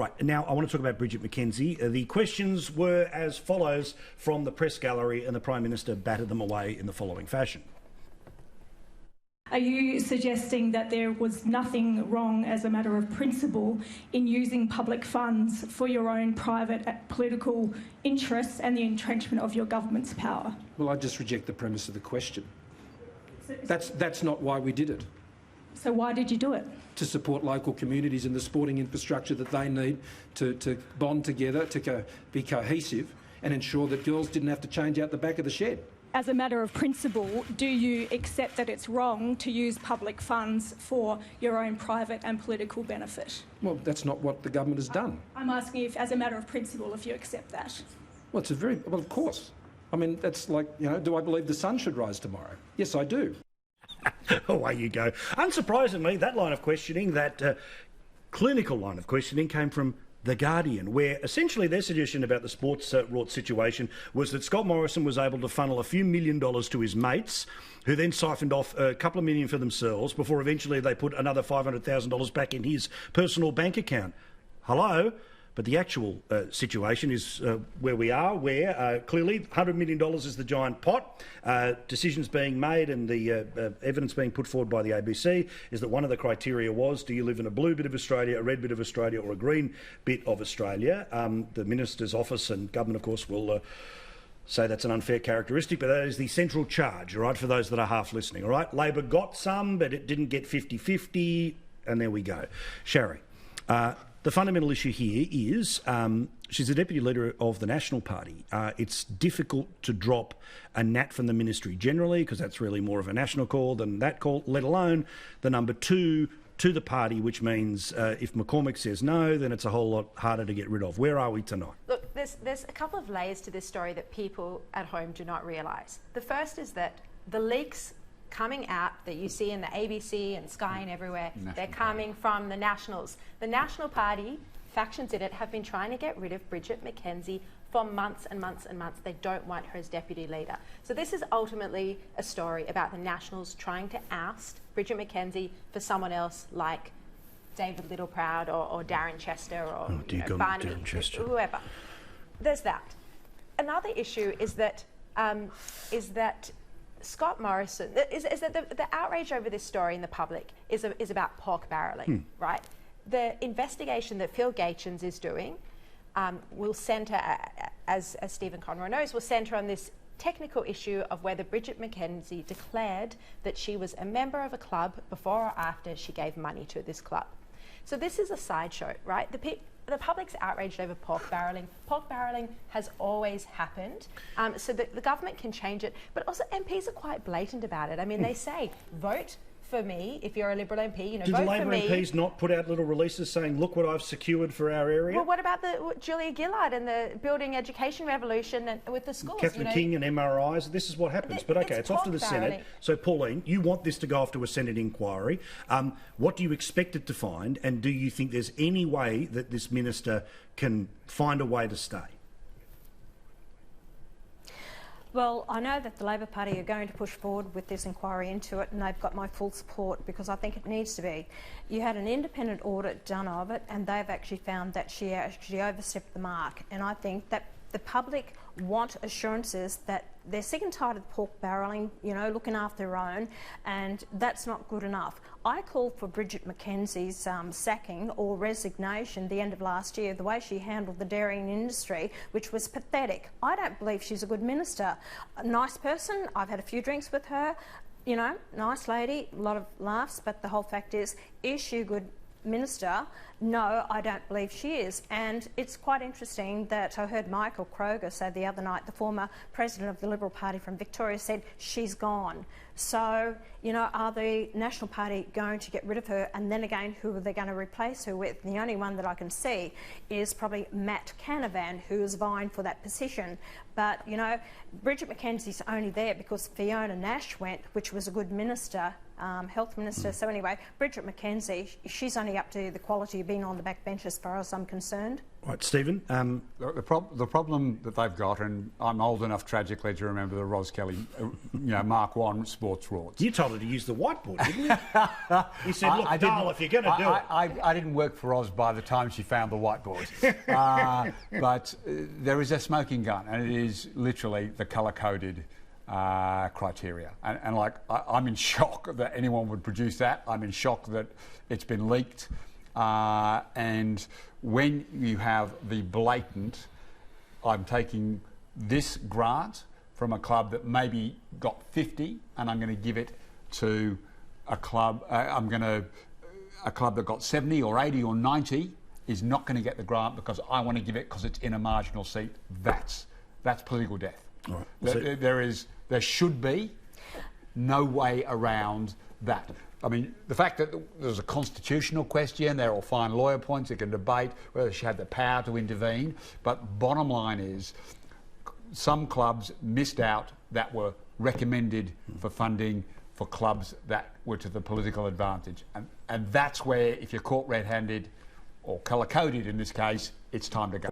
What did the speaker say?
Right, now I want to talk about Bridget McKenzie. The questions were as follows from the press gallery, and the Prime Minister batted them away in the following fashion. Are you suggesting that there was nothing wrong as a matter of principle in using public funds for your own private political interests and the entrenchment of your government's power? Well, I just reject the premise of the question. That's not why we did it. So why did you do it? To support local communities and the sporting infrastructure that they need to bond together, to be cohesive and ensure that girls didn't have to change out the back of the shed. As a matter of principle, do you accept that it's wrong to use public funds for your own private and political benefit? Well, that's not what the government has done. I'm asking if, as a matter of principle, if you accept that. Well, well, of course. I mean, that's like, do I believe the sun should rise tomorrow? Yes, I do. Away you go. Unsurprisingly, that line of questioning, that clinical line of questioning, came from The Guardian, where essentially their suggestion about the sports rort situation was that Scott Morrison was able to funnel a few $1 million to his mates, who then siphoned off a couple of million for themselves before eventually they put another $500,000 back in his personal bank account. Hello? But the actual situation is where we are, where clearly $100 million is the giant pot. Decisions being made and the evidence being put forward by the ABC is that one of the criteria was, do you live in a blue bit of Australia, a red bit of Australia or a green bit of Australia? The Minister's office and government, of course, will say that's an unfair characteristic, but that is the central charge, all right, for those that are half listening, all right? Labor got some, but it didn't get 50-50, and there we go. Sharry. The fundamental issue here is she's the Deputy Leader of the National Party. It's difficult to drop a nat from the ministry generally, because that's really more of a national call than that call, let alone the number 2 to the party, which means if McCormick says no, then it's a whole lot harder to get rid of. Where are we tonight? Look, there's a couple of layers to this story that people at home do not realise. The first is that the leaks coming out that you see in the ABC and Sky and everywhere, they're coming from the Nationals. The National Party, factions in it, have been trying to get rid of Bridget McKenzie for months and months and months. They don't want her as Deputy Leader. So this is ultimately a story about the Nationals trying to oust Bridget McKenzie for someone else like David Littleproud or Darren Chester or Barnaby, whoever. There's that. Another issue is that Scott Morrison, is that the outrage over this story in the public is about pork barrelling, right? The investigation that Phil Gaetjens is doing will centre, as Stephen Conroy knows, will centre on this technical issue of whether Bridget McKenzie declared that she was a member of a club before or after she gave money to this club. So this is a sideshow, right? The public's outraged over pork barrelling. Pork barrelling has always happened, so that the government can change it. But also MPs are quite blatant about it. I mean, they say, vote for me if you're a Liberal MP. Did the Labor MPs not put out little releases saying, look what I've secured for our area? Well, what about Julia Gillard and the building education revolution and with the schools? Catherine King and MRIs, this is what happens. But OK, it's off to the Senate. So, Pauline, you want this to go off to a Senate inquiry. What do you expect it to find, and do you think there's any way that this minister can find a way to stay? Well, I know that the Labor Party are going to push forward with this inquiry into it, and they've got my full support because I think it needs to be. You had an independent audit done of it, and they've actually found that she actually overstepped the mark. And I think that the public want assurances that they're sick and tired of pork barrelling, looking after their own, and that's not good enough. I called for Bridget McKenzie's sacking or resignation the end of last year, the way she handled the dairying industry, which was pathetic. I don't believe she's a good minister. A nice person, I've had a few drinks with her, nice lady, a lot of laughs, but the whole fact is she a good minister? No, I don't believe she is. And it's quite interesting that I heard Michael Kroger say the other night, the former president of the Liberal Party from Victoria, said she's gone. So, are the National Party going to get rid of her? And then again, who are they going to replace her with? The only one that I can see is probably Matt Canavan, who is vying for that position. But, Bridget McKenzie's only there because Fiona Nash went, which was a good minister Health Minister. So anyway, Bridget McKenzie, she's only up to the quality of being on the backbench as far as I'm concerned. Right, Stephen. The problem that they've got, and I'm old enough tragically to remember the Ros Kelly, Mark 1 sports rorts. You told her to use the whiteboard, didn't you? You said, look, Dale, if you're going to do it. I didn't work for Ros by the time she found the whiteboard. But there is a smoking gun, and it is literally the colour-coded criteria. And I'm in shock that anyone would produce that. I'm in shock that it's been leaked. And when you have the blatant, I'm taking this grant from a club that maybe got 50 and I'm going to give it to a club, a club that got 70 or 80 or 90 is not going to get the grant because I want to give it because it's in a marginal seat. That's political death. All right. There should be no way around that. I mean, the fact that there's a constitutional question, they're all fine lawyer points, you can debate whether she had the power to intervene, but bottom line is some clubs missed out that were recommended for funding for clubs that were to the political advantage. And that's where, if you're caught red-handed, or colour-coded in this case, it's time to go.